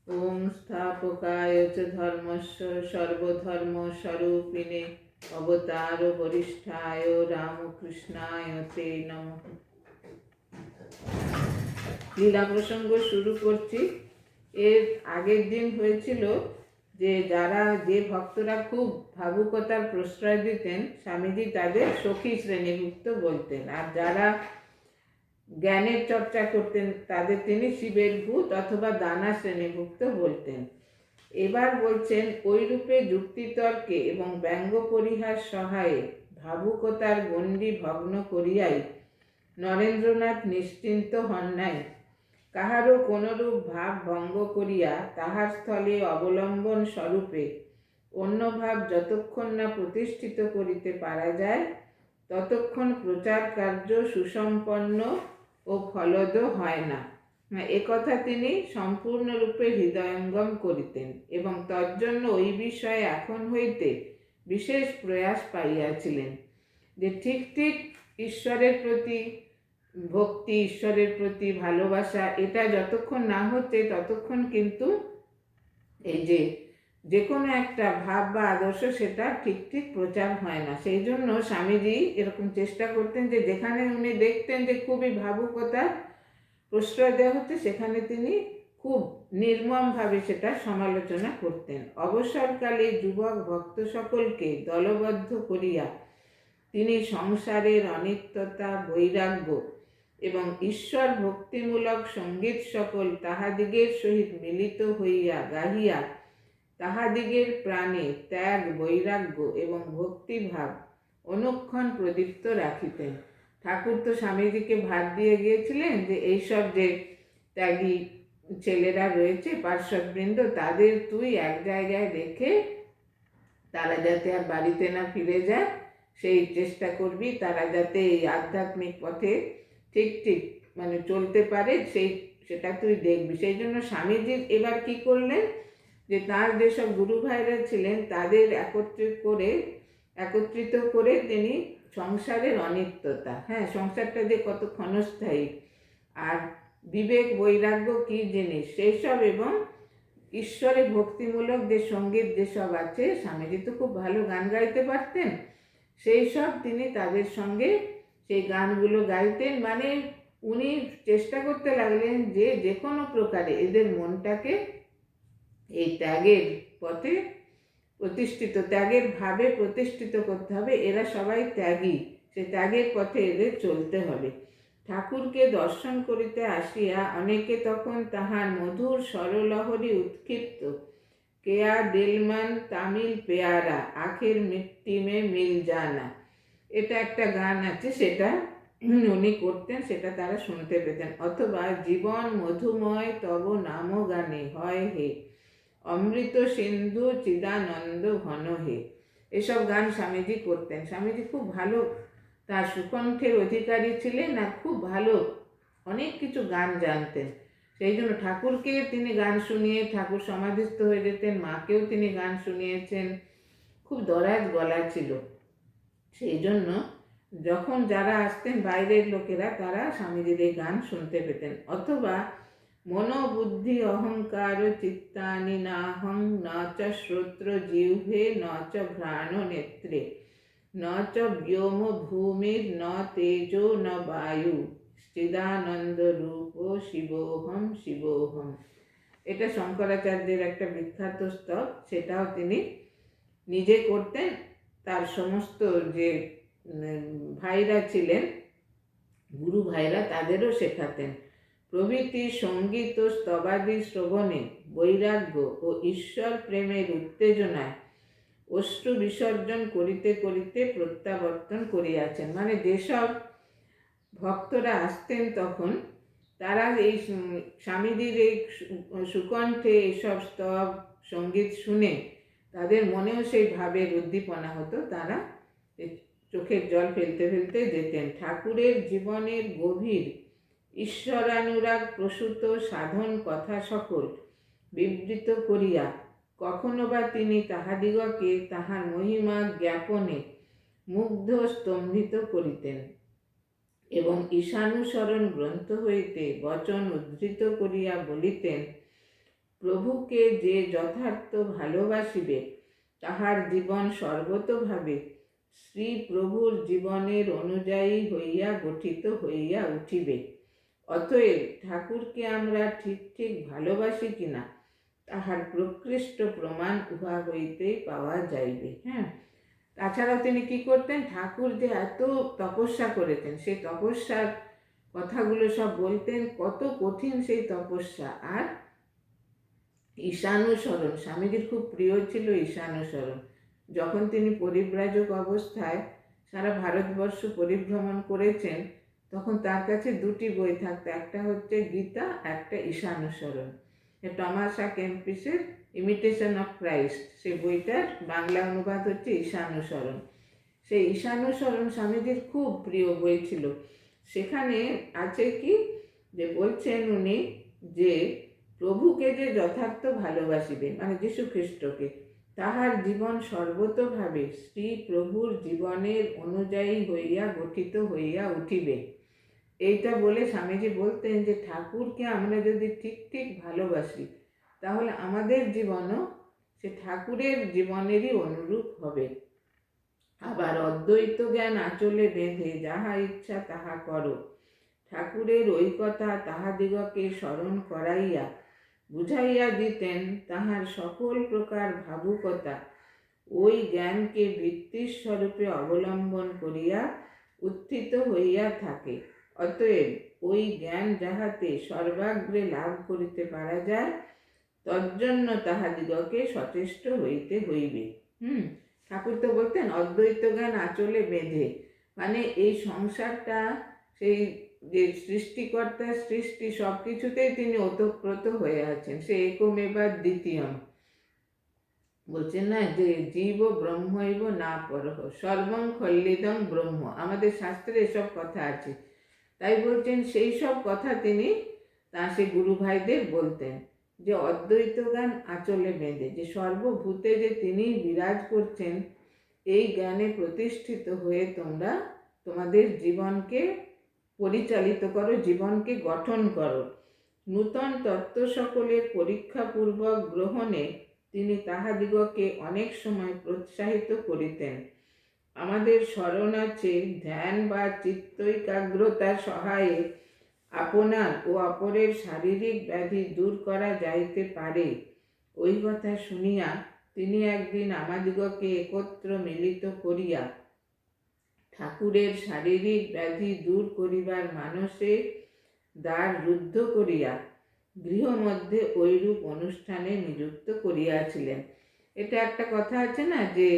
ওম স্থাপকায় চ ধর্মস্য সর্বধর্মস্বরূপিণে অবতার বরিষ্ঠায় রামকৃষ্ণায় তে নমঃ। লীলা প্রসঙ্গ শুরু করছি। এর আগের দিন হয়েছিল যে ভক্তরা খুব ভাবুকতার প্রশ্রয় দিতেন, স্বামীজি তাদের সখী শ্রেণীভুক্ত বলতেন, আর যারা জ্ঞানের চর্চা করতেন তাদের তিনি শিবের ভূত অথবা দানা শ্রেণীভুক্ত বলতেন। এবার বলছেন, ওইরূপে যুক্তিতর্কে এবং ব্যঙ্গ পরিহাস সহায়ে ভাবুকতার গণ্ডি ভগ্ন করিয়াই নরেন্দ্রনাথ নিশ্চিন্ত হন নাই। কাহারও কোনরূপ ভাব ভঙ্গ করিয়া তাহার স্থলে অবলম্বন স্বরূপে অন্য ভাব যতক্ষণ না প্রতিষ্ঠিত করিতে পারা যায় ততক্ষণ প্রচার কার্য সুসম্পন্ন ও ফলদ হয় না। একথা তিনি সম্পূর্ণরূপে হৃদয়ঙ্গম করিতেন এবং তজ্জন্য ওই বিষয়ে এখন হইতে বিশেষ প্রয়াস পাইয়াছিলেন যে ঠিক ঠিক ঈশ্বরের প্রতি ভক্তি, ঈশ্বরের প্রতি ভালোবাসা, এটা যতক্ষণ না হচ্ছে ততক্ষণ কিন্তু এই যে কোনো একটা ভাব বা আদর্শ সেটা ঠিক ঠিক প্রচার হয় না। সেই জন্য স্বামীজি এরকম চেষ্টা করতেন যে যেখানে উনি দেখতেন যে খুবই ভাবুকতার প্রশ্রয় দেওয়া হচ্ছে সেখানে তিনি খুব নির্মমভাবে সেটা সমালোচনা করতেন। অবসরকালে যুবক ভক্ত সকলকে দলবদ্ধ করিয়া তিনি সংসারের অনিত্যতা, বৈরাগ্য এবং ঈশ্বর ভক্তিমূলক সঙ্গীত সকল তাহাদিগের সহিত মিলিত হইয়া গাহিয়া তাহাদিগের প্রাণে ত্যাগ, বৈরাগ্য এবং ভক্তিভাব অনুক্ষণ প্রদীপ্ত রাখিতেন। ঠাকুর তো স্বামীজিকে ভাত দিয়ে গিয়েছিলেন যে এইসব যে ত্যাগী ছেলেরা রয়েছে পার্শ্বদবৃন্দ, তাদের তুই এক জায়গায় রেখে তারা যাতে আর বাড়িতে না ফিরে যায় সেই চেষ্টা করবি, তারা যাতে এই আধ্যাত্মিক পথে ঠিক ঠিক চলতে পারে সেটা তুই দেখবি। সেই জন্য স্বামীজি এবার কি করলেন যে তার যেসব গুরু ভাইরা ছিলেন তাদের একত্রিত করে তিনি সংসারের অনিত্যতা, সংসারটা যে কত ক্ষণস্থায়ী, আর বিবেক বৈরাগ্য কি জিনিস সেই সব, এবং ঈশ্বরের ভক্তিমূলক যে সঙ্গীত যেসব আছে, স্বামীজি তো খুব ভালো গান গাইতে পারতেন, সেই সব তিনি তাদের সঙ্গে সেই গানগুলো গাইতেন। উনি চেষ্টা করতে লাগলেন যে কোনো প্রকারে এদের মনটাকে এই ত্যাগের পথে ত্যাগের ভাবে প্রতিষ্ঠিত করতে হবে। এরা সবাই ত্যাগী, সে ত্যাগের পথে এদের চলতে হবে। ঠাকুরকে দর্শন করিতে আসিয়া অনেকে তখন তাহার মধুর স্বরলহরী উৎক্ষিপ্ত কেয়া দিলমান তামিল পেয়ারা আখের মিট্টি মে মিল জানা, এটা একটা গান আছে, সেটা উনি করতেন, সেটা তারা শুনতে পেতেন। অথবা জীবন মধুময় তব নাম গানে হয় হে, অমৃত সিন্ধু চিদানন্দ ঘন হে, এসব গান স্বামীজি করতেন। স্বামীজি খুব ভালো তার সুকণ্ঠের অধিকারী ছিলেন আর খুব ভালো অনেক কিছু গান জানতেন। সেই জন্য ঠাকুরকে তিনি গান শুনিয়ে ঠাকুর সমাধিস্থ হয়ে যেতেন, মাকেও তিনি গান শুনিয়েছেন, খুব দরাজ গলা ছিল। সেই জন্য যখন যারা আসতেন বাইরের লোকেরা, তারা স্বামীজির এই গান শুনতে পেতেন। অথবা মনোবুদ্ধি অহংকার চিত্তানি নাহং ন চ শ্রোত্র জিহ্বে ন চ ঘ্রাণ নেত্রে ন চ ব্যোম ভূমির ন তেজো ন বায়ু চিদানন্দ রূপ শিবোহম শিবোহম, এটা শঙ্করাচার্যের একটা বিখ্যাত স্তব, সেটাও তিনি নিজে করতেন। তার সমস্ত যে ভাইরা ছিলেন গুরু ভাইরা, তাদেরও শেখাতেন। প্রভৃতি সঙ্গীত ও স্তবাদি শ্রবণে বৈরাগ্য ও ঈশ্বর প্রেমের উত্তেজনায় অশ্রু বিসর্জন করিতে করিতে প্রত্যাবর্তন করিয়াছেন। যেসব ভক্তরা আসতেন তখন তারা এই স্বামীজির এই সুকণ্ঠে এইসব স্তব সঙ্গীত শুনে তাদের মনেও সেই ভাবের উদ্দীপনা হতো, তারা চোখের জল ফেলতে ফেলতে যেতেন। ঠাকুরের জীবনের গভীর ঈশ্বরানুরাগ প্রসূত সাধন কথা সকল বিবৃত করিয়া কখনো বা তিনি তাহাদিগকে তাহার মহিমা জ্ঞাপনে মুগ্ধ স্তম্ভিত করিতেন এবং ঈশানুসরণ গ্রন্থ হইতে বচন উদ্ধৃত করিয়া বলিতেন, প্রভুকে যে যথার্থ ভালোবাসিবে তাহার জীবন সর্বতোভাবে শ্রী প্রভুর জীবনের অনুযায়ী হইয়া গঠিত হইয়া উঠিবে। অতএব ঠাকুরকে আমরা ঠিক ঠিক ভালোবাসি কিনা তাহার প্রকৃষ্ট প্রমাণ উহা হইতেই পাওয়া যাইবে। হ্যাঁ, তাছাড়াও তিনি কি করতেন, ঠাকুর যে এত তপস্যা করেছেন সেই তপস্যার কথাগুলো সব বলতেন, কত কঠিন সেই তপস্যা। আর ঈশানুসরণ, স্বামীজির খুব প্রিয় ছিল ঈশানুসরণ। যখন তিনি পরিব্রাজক অবস্থায় সারা ভারতবর্ষ পরিভ্রমণ করেছেন, তখন তার কাছে দুটি বই থাকতো, একটা হচ্ছে গীতা, একটা ঈশানুসরণ। টমাস আ কেম্পিসের ইমিটেশন অফ ক্রাইস্ট, সেই বইটার বাংলা অনুবাদ হচ্ছে ঈশানুসরণ। সেই ঈশানুসরণ স্বামীজির খুব প্রিয় বই ছিল। সেখানে আছে কি, যে বলছেন উনি যে প্রভুকে যে যথার্থ ভালোবাসিবে, মানে যীশু খ্রিস্টকে, তাহার জীবন সর্বতোভাবে শ্রী প্রভুর জীবনের অনুযায়ী হইয়া গঠিত হইয়া উঠিবে। এইটা বলে স্বামীজি বলতেন যে ঠাকুরকে আমরা যদি ঠিক ঠিক ভালোবাসি তাহলে আমাদের জীবনও সে ঠাকুরের জীবনেরই অনুরূপ হবে। আবার অদ্বৈত জ্ঞান আঁচলে বেঁধে যাহা ইচ্ছা তাহা করো, ঠাকুরের ওই কথা তাহাদিগকে স্মরণ করাইয়া বুঝাইয়া দিতেন। তাহার সকল প্রকার ভাবুকতা ওই জ্ঞানকে বৃত্তিস্বরূপে অবলম্বন করিয়া উত্থিত হইয়া থাকে। অতএব ওই জ্ঞান যাহাতে সর্বাগ্রে লাভ করিতে পারা যায়, তজ্জন্য তাহাদিগকে সচেষ্ট হইতে হইবে। ঠাকুর তো বলতেন অদ্বৈত জ্ঞান আঁচলে বেঁধে, মানে এই সংসারটা সেই যে সৃষ্টিকর্তার সৃষ্টি সব কিছুতেই তিনি ওতপ্রোত হয়ে আছেন, সে একমেবা দ্বিতীয়ম। বলছেন না যে জীব ব্রহ্মৈব না পরহ সর্বং খল্লিদং ব্রহ্ম, আমাদের শাস্ত্রে এসব কথা আছে। তাই বলছেন সেই সব কথা তিনি তার সে গুরু ভাইদের বলতেন যে অদ্বৈত জ্ঞান আঁচলে বেঁধে, যে সর্বভূতে যে তিনি বিরাজ করছেন, এই জ্ঞানে প্রতিষ্ঠিত হয়ে তোমরা তোমাদের জীবনকে পরিচালিত করো, জীবনকে গঠন করো। নূতন তত্ত্ব সকলের পরীক্ষাপূর্বক গ্রহণে তিনি তাহাদিগকে অনেক সময় প্রোৎসাহিত করিতেন। আমাদের স্মরণ আছে ধ্যান বা চিত্তৈকাগ্রতার সহায়ে আপনার ও অপরের শারীরিক ব্যাধি দূর করা যাইতে পারে। ওই কথা শুনিয়া তিনি একদিন আমাদিগকে একত্র মিলিত করিয়া ঠাকুরের শারীরিক ব্যাধি দূর করিবার মানসে দ্বার রুদ্ধ করিয়া গৃহমধ্যে ঐরূপ অনুষ্ঠানে নিযুক্ত করিয়াছিলেন। এটা একটা কথা আছে না, যে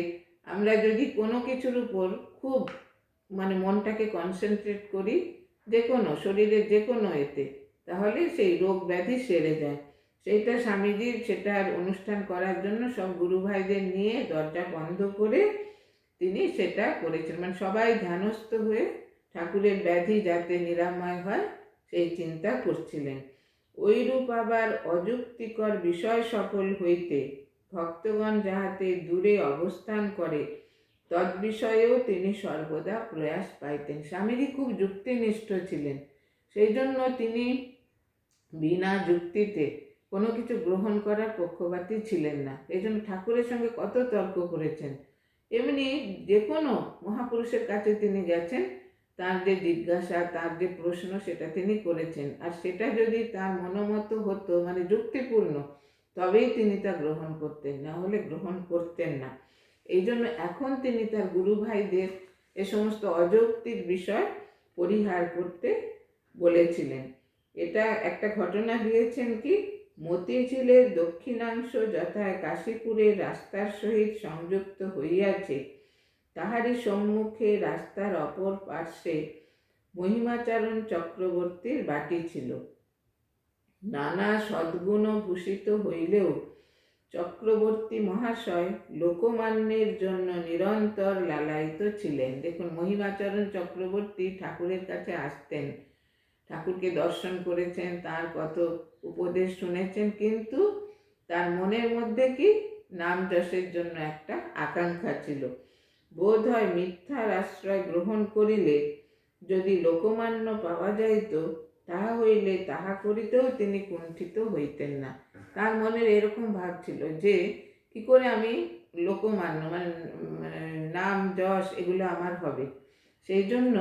আমরা যদি কোনো কিছুর উপর খুব মানে মনটাকে কনসেন্ট্রেট করি, যে কোনো শরীরের যে কোনো এতে, তাহলে সেই রোগ ব্যাধি সেরে যায়। সেইটা স্বামীজির সেটার অনুষ্ঠান করার জন্য সব গুরু ভাইদের নিয়ে দরজা বন্ধ করে তিনি সেটা করেছেন, মানে সবাই ধ্যানস্থ হয়ে ঠাকুরের ব্যাধি যাতে নিরাময় হয় সেই চিন্তা করছিলেন। ওইরূপ আবার অযুক্তিকর বিষয় সকল হইতে ভক্তগণ যাহাতে দূরে অবস্থান করে তদ্বিষয়েও তিনি সর্বদা প্রয়াস পাইতেন। স্বামীজি খুব যুক্তিনিষ্ঠ ছিলেন, সেই জন্য তিনি বিনা যুক্তিতে কোনো কিছু গ্রহণ করার পক্ষপাতী ছিলেন না। এই জন্য ঠাকুরের সঙ্গে কত তর্ক করেছেন। এমনি যে কোনো মহাপুরুষের কাছে তিনি গেছেন, তার যে জিজ্ঞাসা, তার যে প্রশ্ন, সেটা তিনি করেছেন। আর সেটা যদি তার মনোমত হতো, মানে যুক্তিপূর্ণ, তবেই তিনি তা গ্রহণ করতেন, না হলে গ্রহণ করতেন না। এই জন্য এখন তিনি তার গুরু ভাইদের এ সমস্ত অযৌক্তিক বিষয় পরিহার করতে বলেছিলেন। এটা একটা ঘটনা দিয়েছেন কি, মতিঝিলের দক্ষিণাংশ যথায় কাশীপুরের রাস্তার সহিত সংযুক্ত হইয়াছে, তাহারই সম্মুখে রাস্তার অপর পার্শ্বে মহিমাচরণ চক্রবর্তীর বাটি ছিল। নানা সদ্গুণ ভূষিত হইলেও চক্রবর্তী মহাশয় লোকমান্যের জন্য নিরন্তর লালায়িত ছিলেন। দেখুন, মহিমাচরণ চক্রবর্তী ঠাকুরের কাছে আসতেন, ঠাকুরকে দর্শন করেছেন, তার কত উপদেশ শুনেছেন, কিন্তু তার মনের মধ্যে কি নাম যশের জন্য একটা আকাঙ্ক্ষা ছিল। বোধ হয় মিথ্যার আশ্রয় গ্রহণ করিলে যদি লোকমান্য পাওয়া যাইত, তাহা হইলে তাহা করিতেও তিনি কুণ্ঠিত হইতেন না। তার মনের এরকম ভাব ছিল যে কি করে আমি লোকমান্য মানে নাম যশ এগুলো আমার হবে। সেই জন্য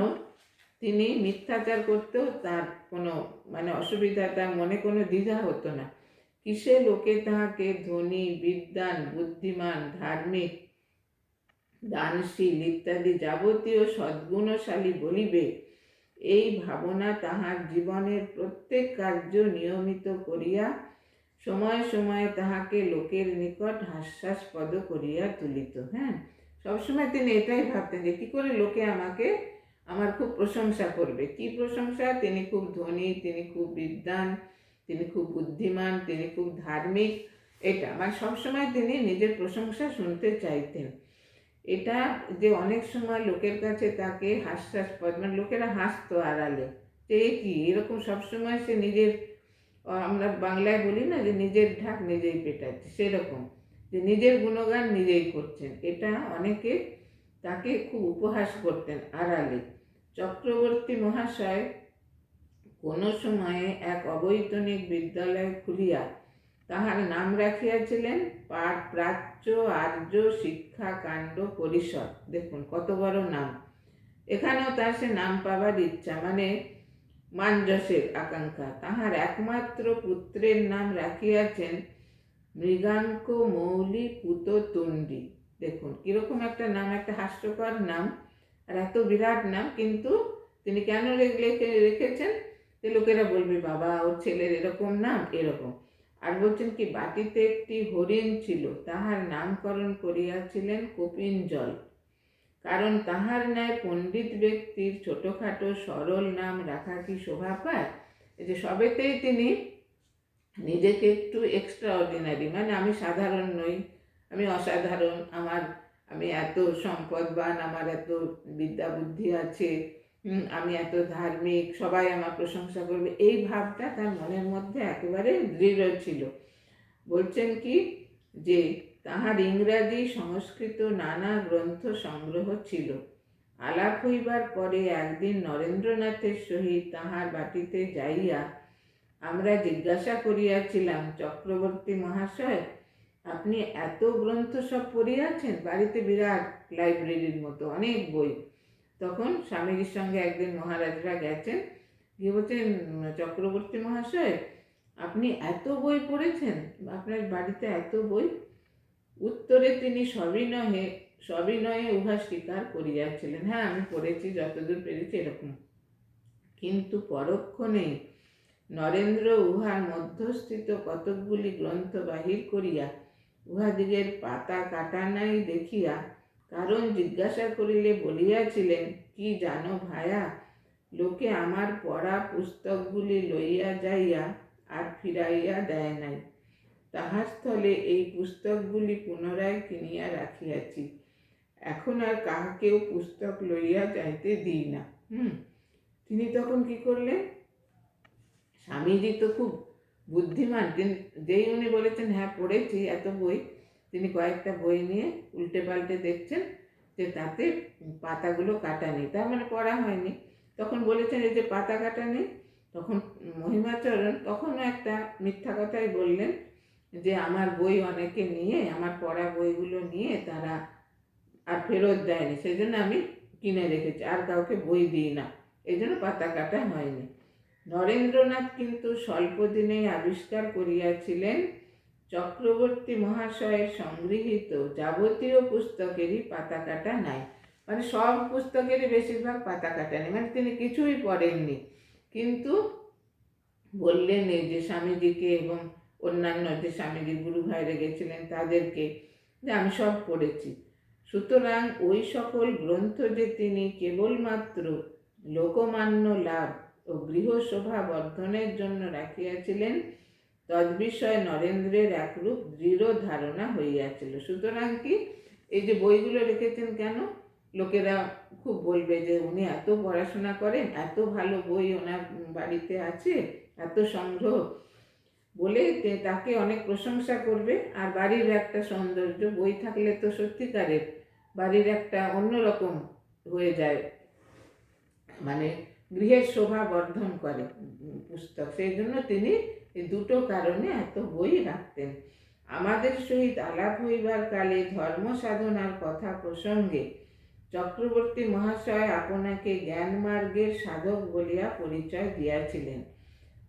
তিনি মিথ্যাচার করতেও তার কোনো মানে অসুবিধা, তার মনে কোনো দ্বিধা হতো না। কিসে লোকে তাহাকে ধনী, বিদ্বান, বুদ্ধিমান, ধার্মিক, দানশীল ইত্যাদি যাবতীয় সদ্গুণশালী বলিবে, এই ভাবনা তাহার জীবনের প্রত্যেক কার্য নিয়মিত করিয়া সময়ে সময়ে তাহাকে লোকের নিকট হাস্যাস্পদ করিয়া তুলিত। হ্যাঁ, সবসময় তিনি এটাই ভাবতেন যে কী করে লোকে আমাকে আমার খুব প্রশংসা করবে। কি প্রশংসা? তিনি খুব ধনী, তিনি খুব বিদ্বান, তিনি খুব বুদ্ধিমান, তিনি খুব ধার্মিক। এটা মানে সবসময় তিনি নিজের প্রশংসা শুনতে চাইতেন। এটা যে অনেক সময় লোকের কাছে তাকে হাস্যাস্পদ মানে লোকেরা হাসতো আড়ালে, যে কি এরকম সবসময় সে নিজের, আমরা বাংলায় বলি না যে নিজের ঢাক নিজেই পেটাচ্ছে, সেরকম যে নিজের গুণগান নিজেই করছেন। এটা অনেকে তাকে খুব উপহাস করতেন আড়ালে। চক্রবর্তী মহাশয় কোনো সময়ে এক অবৈতনিক বিদ্যালয় খুলিয়া তাহার নাম রাখিয়াছিলেন প্রাচ্য আর্য শিক্ষা কাণ্ড পরিষদ। দেখুন কত বড় নাম। এখানেও তার সে নাম পাবার ইচ্ছা, মানে মানযশের আকাঙ্ক্ষা। তাহার একমাত্র পুত্রের নাম রাখিয়াছেন মৃগাঙ্ক মৌলি পুততুণ্ডী। দেখুন কিরকম একটা নাম, একটা হাস্যকর নাম আর এত বিরাট নাম, কিন্তু তিনি কেন রেখেছেন? যে লোকেরা বলবে বাবা ওর ছেলের এরকম নাম, এরকম। আর বলছেন কি, বাটিতে একটি হরিণ ছিল, তাহার নামকরণ করিয়াছিলেন কপিনজল। কারণ তাহার ন্যায় পণ্ডিত ব্যক্তির ছোটোখাটো সরল নাম রাখা কি শোভা পায়? এই যে সবেতেই তিনি নিজেকে একটু এক্সট্রা অর্ডিনারি, মানে আমি সাধারণ নই, আমি অসাধারণ, আমি এত সম্পদবান, আমার এত বিদ্যা বুদ্ধি আছে, আমি এত ধার্মিক, সবাই আমার প্রশংসা করবে, এই ভাবটা তার মনের মধ্যে একেবারে দৃঢ় ছিল। বলছেন কি যে তাহার ইংরাজি সংস্কৃত নানা গ্রন্থ সংগ্রহ ছিল। আলাপ হইবার পরে একদিন নরেন্দ্রনাথের সহিত তাহার বাটিতে যাইয়া আমরা জিজ্ঞাসা করিয়াছিলাম, চক্রবর্তী মহাশয় আপনি এত গ্রন্থ সব পড়িয়াছেন? বাড়িতে বিরাট লাইব্রেরির মতো অনেক বই। তখন স্বামীজির সঙ্গে একদিন মহারাজরা গেছেন, গিয়ে বলছেন চক্রবর্তী মহাশয় আপনি এত বই পড়েছেন, আপনার বাড়িতে এত বই? উত্তরে তিনি সবিনয়ে উহা স্বীকার করিয়াছিলেন, হ্যাঁ আমি পড়েছি যতদূর পেরেছি এরকম। কিন্তু পরক্ষণেই নরেন্দ্র উহার মধ্যস্থিত কতকগুলি গ্রন্থ বাহির করিয়া উহাদিগের পাতা কাটা নাই দেখিয়া কারণ জিজ্ঞাসা করিলে বলিয়াছিলেন, কি জানো ভায়া, লোকে আমার পড়া পুস্তকগুলি লইয়া যাইয়া আর ফিরাইয়া দেয় নাই, তাহার স্থলে এই পুস্তকগুলি পুনরায় কিনিয়া রাখিয়াছি, এখন আর কাহাকেও পুস্তক লইয়া যাইতে দিই না। তিনি তখন কি করলেন? স্বামীজি তো খুব বুদ্ধিমান, যেই উনি বলেছেন হ্যাঁ পড়েছি এত বই, তিনি কয়েকটা বই নিয়ে উল্টে পাল্টে দেখছেন যে তাতে পাতাগুলো কাটা নেই, তার মানে পড়া হয়নি। তখন বলেছেন এই যে পাতা কাটা নেই, তখন মহিমাচরণ তখনও একটা মিথ্যা কথাই বললেন যে আমার বই অনেকে নিয়ে, আমার পড়া বইগুলো নিয়ে তারা আর ফেরত দেয়নি, সেই জন্য আমি কিনে রেখেছি, আর কাউকে বই দিই না, এই জন্য পাতা কাটা হয়নি। নরেন্দ্রনাথ কিন্তু স্বল্প দিনেই আবিষ্কার করিয়াছিলেন চক্রবর্তী মহাশয়ের সংগৃহীত যাবতীয় পুস্তকেরই পাতা কাটা নাই, মানে সব পুস্তকেরই বেশিরভাগ পাতা কাটা নেই, মানে তিনি কিছুই পড়েননি। কিন্তু বললেন এই যে স্বামীজিকে এবং অন্যান্য যে স্বামীজির গুরু ভাইরা গেছিলেন তাদেরকে যে আমি সব পড়েছি। সুতরাং ওই সকল গ্রন্থ যে তিনি কেবলমাত্র লোকমান্য লাভ ও গৃহশোভা বর্ধনের জন্য রাখিয়াছিলেন তদ্বিষয়ে নরেন্দ্রের একরূপ দৃঢ় ধারণা হইয়াছিল। সুতরাং কি, এই যে বইগুলো রেখেছেন কেন? লোকেরা খুব বলবে যে উনি এত পড়াশোনা করেন, এত ভালো বই ওনার বাড়িতে আছে, এত সংগ্রহ, বলে তাকে অনেক প্রশংসা করবে। আর বাড়ির একটা সৌন্দর্য, বই থাকলে তো সত্যিকারের বাড়ির একটা অন্যরকম হয়ে যায়, মানে গৃহের শোভা বর্ধন করে পুস্তক। সেই জন্য তিনি এই দুটো কারণে এত বই রাখতেন। আমাদের সহিত আলাপ হইবার কালে ধর্ম সাধনার কথা প্রসঙ্গে চক্রবর্তী মহাশয় আপনাকে জ্ঞান মার্গের সাধক বলিয়া পরিচয় দিয়াছিলেন।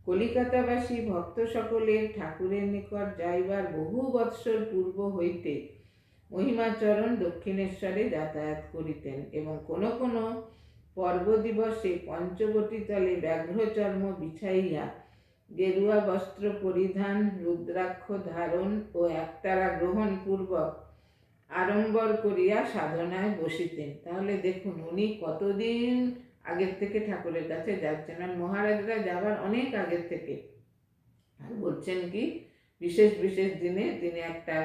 কলিকাতাবাসী ভক্ত সকলের ঠাকুরের নিকট যাইবার বহু বৎসর পূর্ব হইতে মহিমাচরণ দক্ষিণেশ্বরে যাতায়াত করিতেন এবং কোনো কোনো পর্ব দিবসে পঞ্চবটী তলে ব্যাঘ্রচর্ম বিছাইয়া গেরুয়া বস্ত্র পরিধান, রুদ্রাক্ষ ধারণ ও একতারা গ্রহণ পূর্বক আড়ম্বর করিয়া সাধনায় বসিতেন। তাহলে দেখুন উনি কতদিন আগের থেকে ঠাকুরের কাছে যাচ্ছেন, আর মহারাজরা যাবার অনেক আগের থেকে। আর বলছেন কি, বিশেষ বিশেষ দিনে তিনি একটা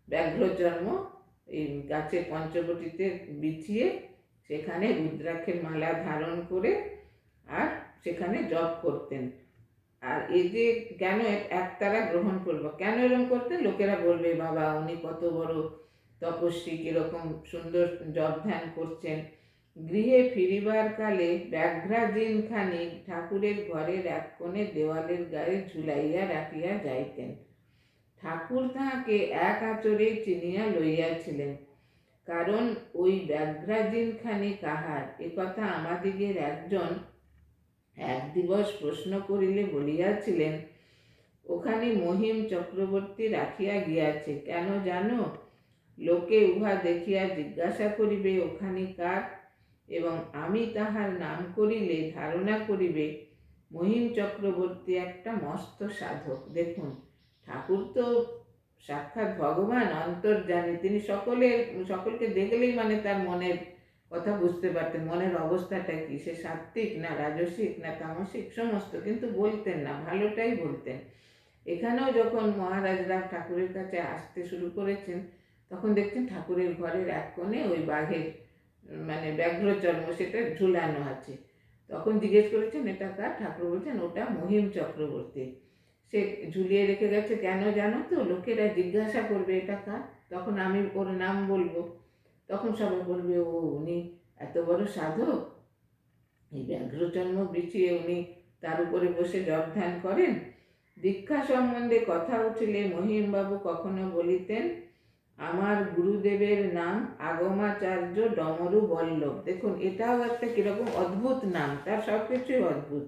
ব্যাঘ্রচর্ম এই গাছে পঞ্চবটিতে বিছিয়ে সেখানে রুদ্রাক্ষের মালা ধারণ করে আর সেখানে জপ করতেন। আর এই যে কেন একতারা গ্রহণ করবো, কেন এরকম করতেন? লোকেরা বলবে বাবা উনি কত বড় তপস্বী, কিরকম সুন্দর জপ ধ্যান করছেন। গৃহে ফিরিবার কালে ব্যাঘ্রাজিন খানি ঠাকুরের ঘরের এক কোণে দেওয়ালের গায়ে ঝুলাইয়া রাখিয়া যাইতেন। ঠাকুর তাহাকে এক আচরে চিনিয়া লইয়াছিলেন, কারণ ওই ব্যাঘ্রাজিন খানি কাহার একথা আমাদিগের একজন এক দিবস প্রশ্ন করিলে বলিয়াছিলেন, ওখানে মহিম চক্রবর্তী রাখিয়া গিয়াছে, কেন জানো? লোকে উহা দেখিয়া জিজ্ঞাসা করিবে ওখানে কার, এবং আমি তাহার নাম করিলে ধারণা করিবে মহিম চক্রবর্তী একটা মস্ত সাধক। দেখুন ঠাকুর তো সাক্ষাৎ ভগবান, অন্তর্যামী, তিনি সকলকে দেখলেই মানে তার মনের কথা বুঝতে পারতেন, মনের অবস্থাটা কি, সে সাত্ত্বিক না রাজসিক না তামসিক সমস্ত, কিন্তু বলতেন না, ভালোটাই বলতেন। এখানেও যখন মহারাজরা ঠাকুরের কাছে আসতে শুরু করেছেন তখন দেখছেন ঠাকুরের ঘরের এক কোণে ওই বাঘের মানে ব্যাঘ্রচর্ম সেটা ঝুলানো আছে। তখন জিজ্ঞেস করেছেন এটা কার? ঠাকুর বলছেন ওটা মহিম চক্রবর্তী, সে ঝুলিয়ে রেখে গেছে, কেন জানো তো? লোকেরা জিজ্ঞাসা করবে এটা কার, তখন আমি ওর নাম বলবো, তখন সবাই বলবে ও উনি এত বড় সাধক, এই ব্যাঘ্রচর্ম বিছিয়ে উনি তার উপরে বসে জপ ধ্যান করেন। দীক্ষা সম্বন্ধে কথা উঠিলে মহিমবাবু কখনো বলিতেন, আমার গুরুদেবের নাম আগমাচার্য ডমরু বল্লভ। দেখুন এটাও একটা কিরকম অদ্ভুত নাম, তার সব কিছুই অদ্ভুত।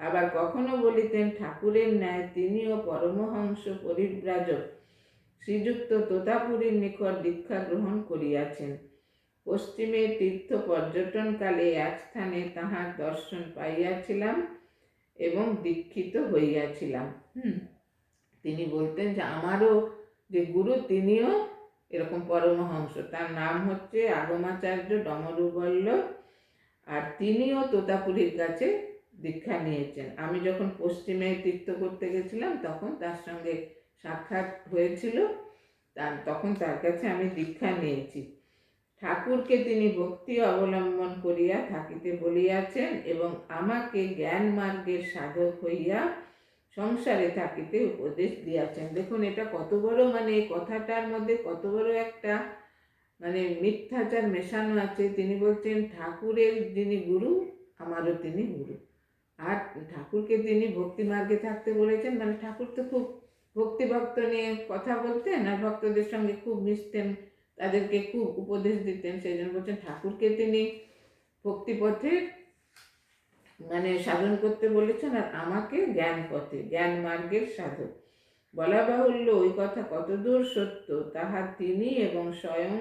আবার কখনো বলিতেন, ঠাকুরের ন্যায় তিনিও পরমহংস পরিব্রাজক শ্রীযুক্ত তোতাপুরীর নিকট দীক্ষা গ্রহণ করিয়াছেন। পশ্চিমে তীর্থ পর্যটনকালে এক স্থানে তাহার দর্শন পাইয়াছিলাম এবং দীক্ষিত হইয়াছিলাম। তিনি বলতেন যে আমারও যে গুরু তিনিও এরকম পরমহংস, তার নাম হচ্ছে আগমাচার্য ডমরু বল্লভ, আর তিনিও তোতাপুরীর কাছে দীক্ষা নিয়েছেন। আমি যখন পশ্চিমে তীর্থ করতে গেছিলাম তখন তার সঙ্গে সাক্ষাৎ হয়েছিল, তখন তার কাছে আমি দীক্ষা নিয়েছি। ঠাকুরকে তিনি ভক্তি অবলম্বন করিয়া থাকিতে বলিয়াছেন এবং আমাকে জ্ঞান মার্গের সাধক হইয়া সংসারে থাকিতে উপদেশ দিয়াছেন। দেখুন এটা কত বড়, মানে এই কথাটার মধ্যে কত বড় একটা মানে মিথ্যাচার মেশানো আছে। তিনি বলছেন ঠাকুরের যিনি গুরু আমারও তিনি গুরু, আর ঠাকুরকে তিনি ভক্তি মার্গে থাকতে বলেছেন, মানে ঠাকুর তো খুব ভক্তি ভক্ত নিয়ে কথা বলতেন আর ভক্তদের সঙ্গে খুব মিশতেন, তাদেরকে খুব উপদেশ দিতেন। সেই জন্য বলছেন ঠাকুরকে তিনি ভক্তিপথে মানে সাধন করতে বলেছেন, আর আমাকে জ্ঞান পথে জ্ঞান মার্গের সাধক। বলা বাহুল্য ওই কথা কতদূর সত্য তাহা তিনি এবং স্বয়ং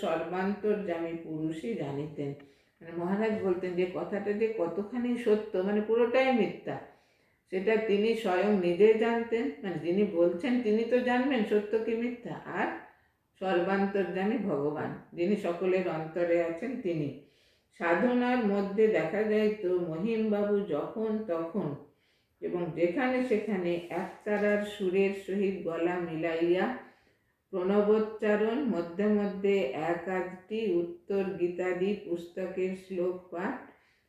সর্বান্তর্যামী পুরুষই জানিতেন। মানে মহারাজ বলতেন যে কথাটা যে কতখানি সত্য, মানে পুরোটাই মিথ্যা, সেটা তিনি স্বয়ং নিজে জানতেন। মানে যিনি বলছেন তিনি তো জানবেন সত্য কি মিথ্যা, আর সর্বান্তর্যামী ভগবান যিনি সকলের অন্তরে আছেন তিনি। সাধনার মধ্যে দেখা যায় তো মহিমবাবু যখন তখন এবং যেখানে সেখানে একতারার সুরের সহিত গলা মিলাইয়া প্রণবোচ্চারণ, মধ্যে মধ্যে এক আধটি উত্তর গীতাদি পুস্তকের শ্লোক পাঠ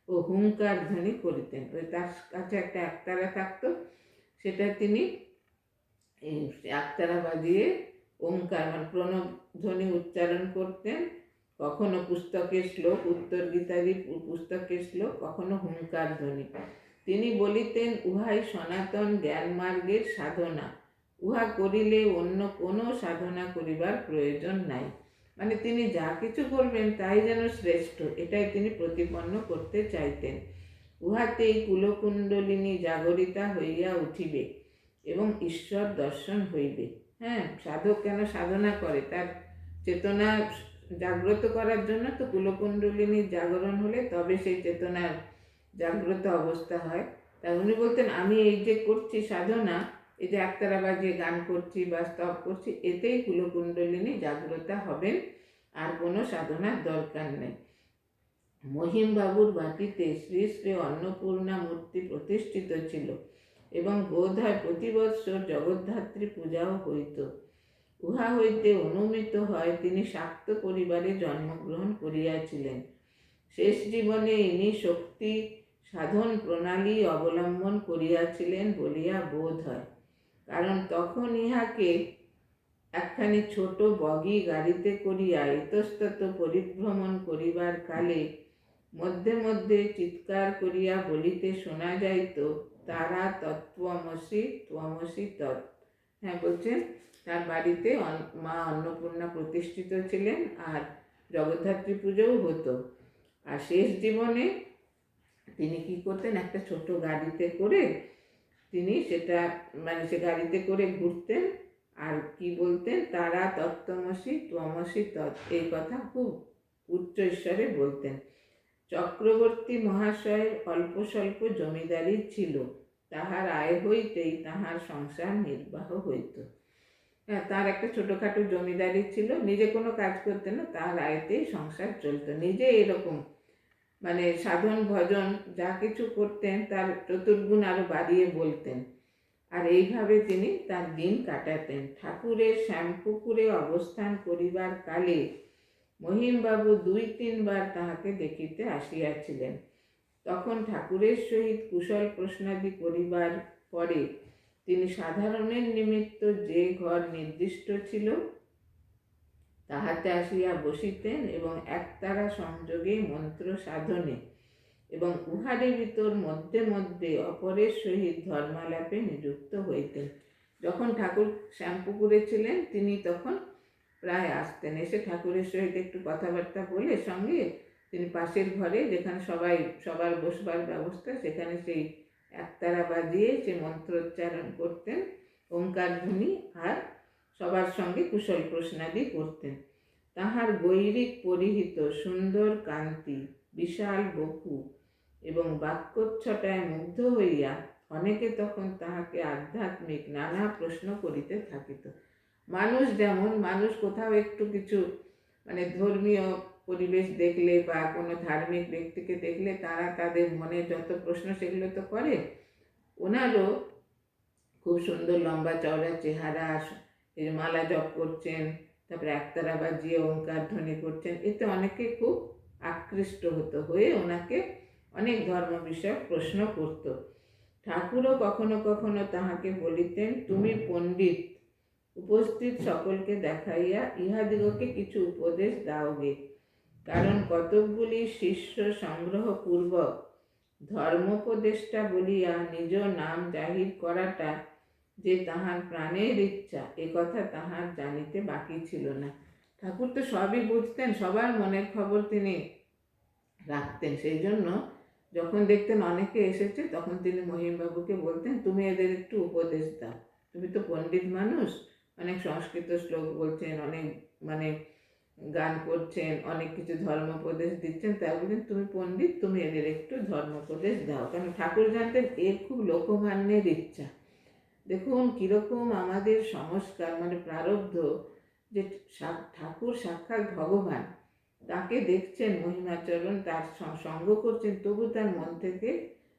ও হুঙ্কার ধ্বনি করিতেন। ওই তার কাছে একটা একতারা থাকতো, সেটা তিনি একতারা বাজিয়ে ওঙ্কার মানে প্রণব ধ্বনি উচ্চারণ করতেন, কখনো পুস্তকের শ্লোক, উত্তর গীতাদি পুস্তকের শ্লোক, কখনো হুঙ্কার ধ্বনি। তিনি বলিতেন, উহাই সনাতন জ্ঞানমার্গের সাধনা, উহা করিলে অন্য কোনো সাধনা করিবার প্রয়োজন নাই। মানে তিনি যা কিছু করবেন তাই যেন শ্রেষ্ঠ, এটাই তিনি প্রতিপন্ন করতে চাইতেন। উহাতেই কুলকুণ্ডলিনী জাগরিতা হইয়া উঠিবে এবং ঈশ্বর দর্শন হইবে। হ্যাঁ, সাধক কেন সাধনা করে? তার চেতনা জাগ্রত করার জন্য। তো কুলকুণ্ডলিনীর জাগরণ হলে তবে সেই চেতনার জাগ্রত অবস্থা হয়। তাই উনি বলতেন, আমি এই যে করছি সাধনা, এই যে একতারা বাজিয়ে গান করছি বা স্তব করছি, এতেই কুলকুণ্ডলিনী জাগ্রতা হবেন, আর কোনো সাধনার দরকার নেই। মহিমবাবুর বাটিতে শ্রী শ্রী অন্নপূর্ণা মূর্তি প্রতিষ্ঠিত ছিল এবং বোধ হয় প্রতি বৎসর জগদ্ধাত্রী পূজাও হইত। উহা হইতে অনুমিত হয় তিনি শাক্ত পরিবারে জন্মগ্রহণ করিয়াছিলেন। শেষ জীবনে ইনি শক্তি সাধন প্রণালী অবলম্বন করিয়াছিলেন বলিয়া বোধ হয়, কারণ তখন ইহাকে একখানি ছোট বগি গাড়িতে করিয়া ইতস্তত পরিভ্রমণ করিবার কালে মধ্যে মধ্যে চিৎকার করিয়া বলিতে শোনা যাইত, তারা তত্ত্বমসি ত্বমসি তৎ। হ্যাঁ, বলছেন তার বাড়িতে মা অন্নপূর্ণা প্রতিষ্ঠিত ছিলেন আর জগদ্ধাত্রী পুজোও হতো। আর শেষ জীবনে তিনি কি করতেন, একটা ছোট গাড়িতে করে তিনি সেটা সে গাড়িতে করে ঘুরতেন আর কি বলতেন, তারা তত্ত্বমসি ত্বমসি তৎ, এই কথা খুব উচ্চ ঈশ্বরে বলতেন। চক্রবর্তী মহাশয়ের অল্প স্বল্প জমিদারি ছিল, তাহার আয় হইতেই তাহার সংসার নির্বাহ হইত। হ্যাঁ, তার একটা ছোটোখাটো জমিদারি ছিল, নিজে কোনো কাজ করতেন না, তার আয়তেই সংসার চলত। নিজে এরকম সাধন ভজন যা কিছু করতেন তার চতুর্গুণ আরও বাড়িয়ে বলতেন, আর এইভাবে তিনি তার দিন কাটাতেন। ঠাকুরের শ্যামপুকুরে অবস্থান করিবার কালে মহিমবাবু 2-3 বার তাহাকে দেখিতে আসিয়াছিলেন। তখন ঠাকুরের সহিত কুশল প্রশ্নাদি করিবার পরে তিনি সাধারণের নিমিত্ত যে ঘর নির্দিষ্ট ছিল তাহাতে আসিয়া বসিতেন এবং একতারা সংযোগে মন্ত্র সাধনে এবং উহারে ভিতর মধ্যে মধ্যে অপরের সহিত ধর্মালাপে নিযুক্ত হইতেন। যখন ঠাকুর শ্যামপুকুরে ছিলেন তিনি তখন প্রায় আসতেন, এসে ঠাকুরের সহিত একটু কথাবার্তা বলে সঙ্গে তিনি পাশের ঘরে, যেখানে সবার বসবার ব্যবস্থা, সেখানে সেই একতারা বাজিয়ে সে মন্ত্রোচ্চারণ করতেন, ওঙ্কার ধ্বনি, আর সবার সঙ্গে কুশল প্রশ্নাদি করতেন। তাহার গৈরিক পরিহিত সুন্দর কান্তি, বিশাল বকু এবং বাক্যোচ্ছটায় মুগ্ধ হইয়া অনেকে তখন তাহাকে আধ্যাত্মিক নানা প্রশ্ন করিতে থাকিত। মানুষ কোথাও একটু কিছু ধর্মীয় পরিবেশ দেখলে বা কোনো ধার্মিক ব্যক্তিকে দেখলে তারা তাদের মনে যত প্রশ্ন সেগুলো তো করে। ওনারও খুব সুন্দর লম্বা চওড়া চেহারা, এই মালা জপ করছেন, তারপরে একতারা বাজিয়ে ওঙ্কার ধ্বনি করছেন, এতে অনেকে খুব আকৃষ্ট হয়ে ওনাকে অনেক ধর্ম বিষয়ক প্রশ্ন করত। ঠাকুরও কখনো কখনো তাহাকে বলিতেন, তুমি পণ্ডিত, উপস্থিত সকলকে দেখাইয়া ইহাদিগকে কিছু উপদেশ দাওগে, কারণ কতকগুলি শিষ্য সংগ্রহপূর্বক ধর্মোপদেষ্টা বলিয়া নিজ নাম জাহির করাটা যে তাহার প্রাণের ইচ্ছা, এ কথা তাহার জানিতে বাকি ছিল না। ঠাকুর তো সবই বুঝতেন, সবার মনের খবর তিনি রাখতেন। সেই জন্য যখন দেখতেন অনেকে এসেছে তখন তিনি মহিমবাবুকে বলতেন, তুমি এদের একটু উপদেশ দাও, তুমি তো পণ্ডিত মানুষ, অনেক সংস্কৃত শ্লোক বলছেন, অনেক গান করছেন, অনেক কিছু ধর্মোপদেশ দিচ্ছেন, তাই বলছেন তুমি পণ্ডিত, তুমি এদের একটু ধর্মোপদেশ দাও। কারণ ঠাকুর জানতেন এর খুব লোকমান্যের ইচ্ছা। দেখুন কীরকম আমাদের সংস্কার, প্রারব্ধ, যে ঠাকুর সাক্ষাৎ ভগবান, তাকে দেখছেন মহিমাচরণ, তার সঙ্গ করছেন, তবু তার মন থেকে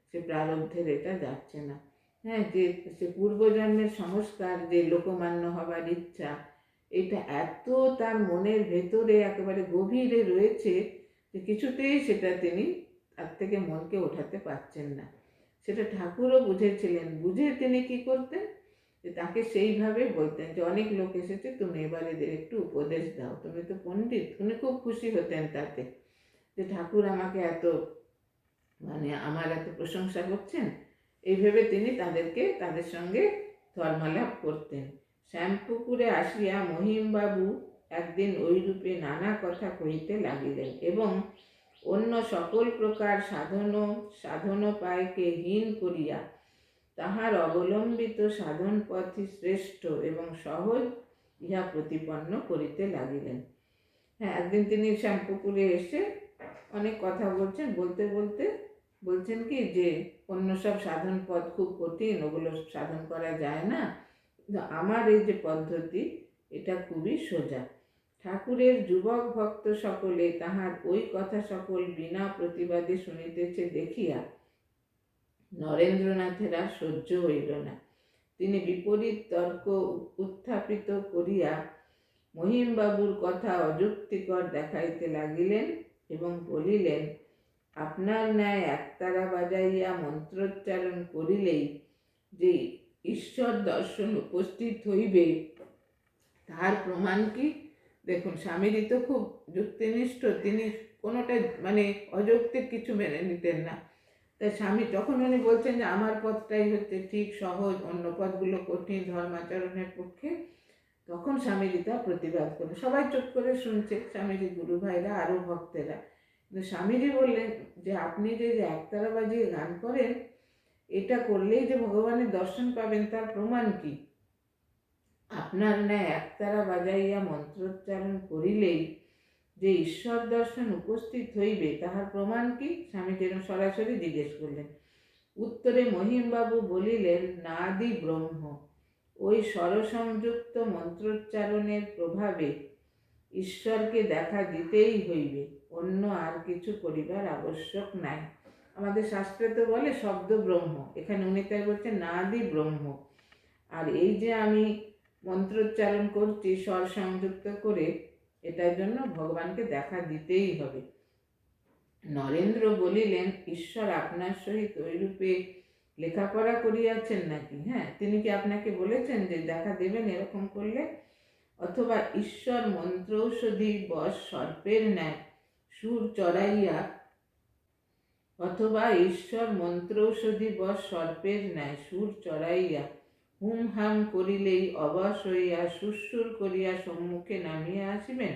সে প্রারব্ধের এটা যাচ্ছে না। হ্যাঁ, যে সে পূর্বজন্মের সংস্কার, যে লোকমান্য হবার ইচ্ছা, এটা এত তার মনের ভেতরে একেবারে গভীরে রয়েছে যে কিছুতেই সেটা তিনি তার থেকে মনকে ওঠাতে পারছেন না। সেটা ঠাকুরও বুঝেছিলেন। বুঝে তিনি কি করতেন, যে তাকে সেইভাবে বলতেন যে অনেক লোক এসেছে, তুমি এবার এদের একটু উপদেশ দাও, তুমি তো পণ্ডিত। উনি খুব খুশি হতেন তাতে, যে ঠাকুর আমাকে এত আমার এত প্রশংসা করছেন। এই ভেবে তিনি তাদের সঙ্গে ধর্মালাপ করতেন। শ্যামপুকুরে আসিয়া মহিমবাবু একদিন ওইরূপে নানা কথা কহিতে লাগিলেন এবং অন্য সকল প্রকার সাধনোপায়কে হীন করিয়া তাহার অবলম্বিত সাধন পথই শ্রেষ্ঠ এবং সহজ ইহা প্রতিপন্ন করিতে লাগিলেন। হ্যাঁ, একদিন তিনি শ্যামপুকুরে এসে অনেক কথা বলতে বলছেন কি যে অন্য সব সাধন পথ খুব কঠিন, ওগুলো সাধন করা যায় না, কিন্তু আমার এই যে পদ্ধতি এটা খুবই সোজা। ঠাকুরের যুবক ভক্ত সকলে তাহার ওই কথা সকল বিনা প্রতিবাদে শুনিতেছে দেখিয়া নরেন্দ্রনাথের আর সহ্য হইল না। তিনি বিপরীত তর্ক উত্থাপিত করিয়া মহিমবাবুর কথা অযুক্তিকর দেখাইতে লাগিলেন এবং বলিলেন, আপনার ন্যায় একতারা বাজাইয়া মন্ত্রোচ্চারণ করিলেই যে ঈশ্বর দর্শন উপস্থিত হইবে তাহার প্রমাণ কি? দেখুন, স্বামীজি তো খুব যুক্তিনিষ্ঠ, তিনি কোনোটা অযৌক্তিক কিছু মেনে নিতেন না। তাই স্বামী যখন উনি বলছেন যে আমার পথটাই হচ্ছে ঠিক, সহজ, অন্য পথগুলো কঠিন ধর্মাচরণের পক্ষে, তখন স্বামীজি তা প্রতিবাদ করলেন। সবাই চুপ করে শুনছে, স্বামীজি গুরু ভাইরা আরও ভক্তেরা। কিন্তু স্বামীজি বললেন যে আপনি যে একতারা বাজিয়ে গান করেন, এটা করলেই যে ভগবানের দর্শন পাবেন তার প্রমাণ কি? আপনার ন্যায় একতারা বাজাইয়া মন্ত্রোচ্চারণ করিলেই যে ঈশ্বর দর্শন উপস্থিত হইবে তাহার প্রমাণ কি? স্বামীজি সরাসরি জিজ্ঞেস করলেন। উত্তরে মহিমবাবু বলিলেন, নাদি ব্রহ্ম। ওই স্বরসংযুক্ত মন্ত্রোচ্চারণের প্রভাবে ঈশ্বরকে দেখা দিতেই হইবে, অন্য আর কিছু করিবার আবশ্যক নাই। আমাদের শাস্ত্রে তো বলে শব্দ ব্রহ্ম, এখানে উনি তাই বলছেন নাদি ব্রহ্ম। আর এই যে আমি মন্ত্রোচ্চারণ করছি স্বর সংযুক্ত করে, এটার জন্য ভগবানকে দেখা দিতেই হবে। নরেন্দ্র বলিলেন, ঈশ্বর আপনার সহিত ওইরূপে লেখাপড়া করিয়াছেন নাকি? হ্যাঁ, তিনি কি আপনাকে বলেছেন যে দেখা দেবেন এরকম করলে? অথবা ঈশ্বর মন্ত্রৌষধি বশ সর্পের ন্যায় সুর চড়াইয়া হুম হাম করিলেই অবশ হইয়া সুরসুর করিয়া সম্মুখে নামিয়া আসিবেন?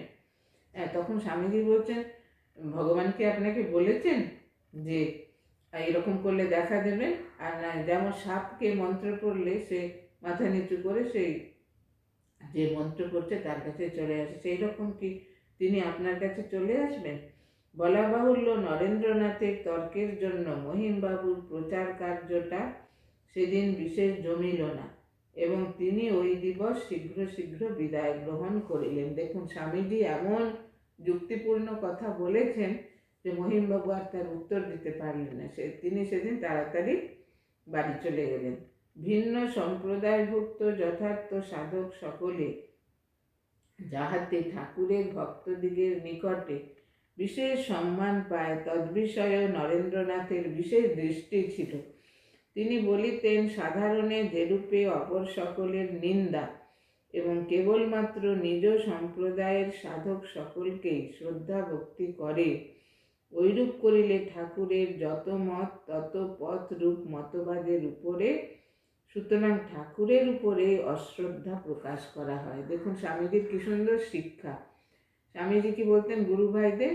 তখন স্বামীজি বলছেন, ভগবান কি আপনাকে বলেছেন যে এরকম করলে দেখা দেবেন? আর না, যেমন সাপকে মন্ত্র পড়লে সে মাথা নিচু করে সেই যে মন্ত্র করছে তার কাছে চলে আসে, সেই রকম কি তিনি আপনার কাছে চলে আসবেন? বলা বাহুল্য, নরেন্দ্রনাথের তর্কের জন্য মহিমবাবুর প্রচার কার্যটা সেদিন বিশেষ জমিল না এবং তিনি ওই দিবস শীঘ্র বিদায় গ্রহণ করিলেন। দেখুন, স্বামীজি এমন যুক্তিপূর্ণ কথা বলেছেন যে মহিমবাবু আর তার উত্তর দিতে পারলেন না। তিনি সেদিন তাড়াতাড়ি বাড়ি চলে গেলেন। ভিন্ন সম্প্রদায়ভুক্ত যথার্থ সাধক সকলে যাহাতে ঠাকুরের ভক্তদিগের নিকটে বিশেষ সম্মান পায় তদ্বিষয়ে নরেন্দ্রনাথের বিশেষ দৃষ্টি ছিল। তিনি বলিতেন, সাধারণে যেরূপে অপর সকলের নিন্দা এবং কেবলমাত্র নিজ সম্প্রদায়ের সাধক সকলকেই শ্রদ্ধা ভক্তি করে, ওইরূপ করিলে ঠাকুরের যত মত তত পথ রূপ মতবাদের উপরে, সুতরাং ঠাকুরের উপরে অশ্রদ্ধা প্রকাশ করা হয়। দেখুন স্বামীজির কি সুন্দর শিক্ষা। স্বামীজি কি বলতেন গুরু ভাইদের,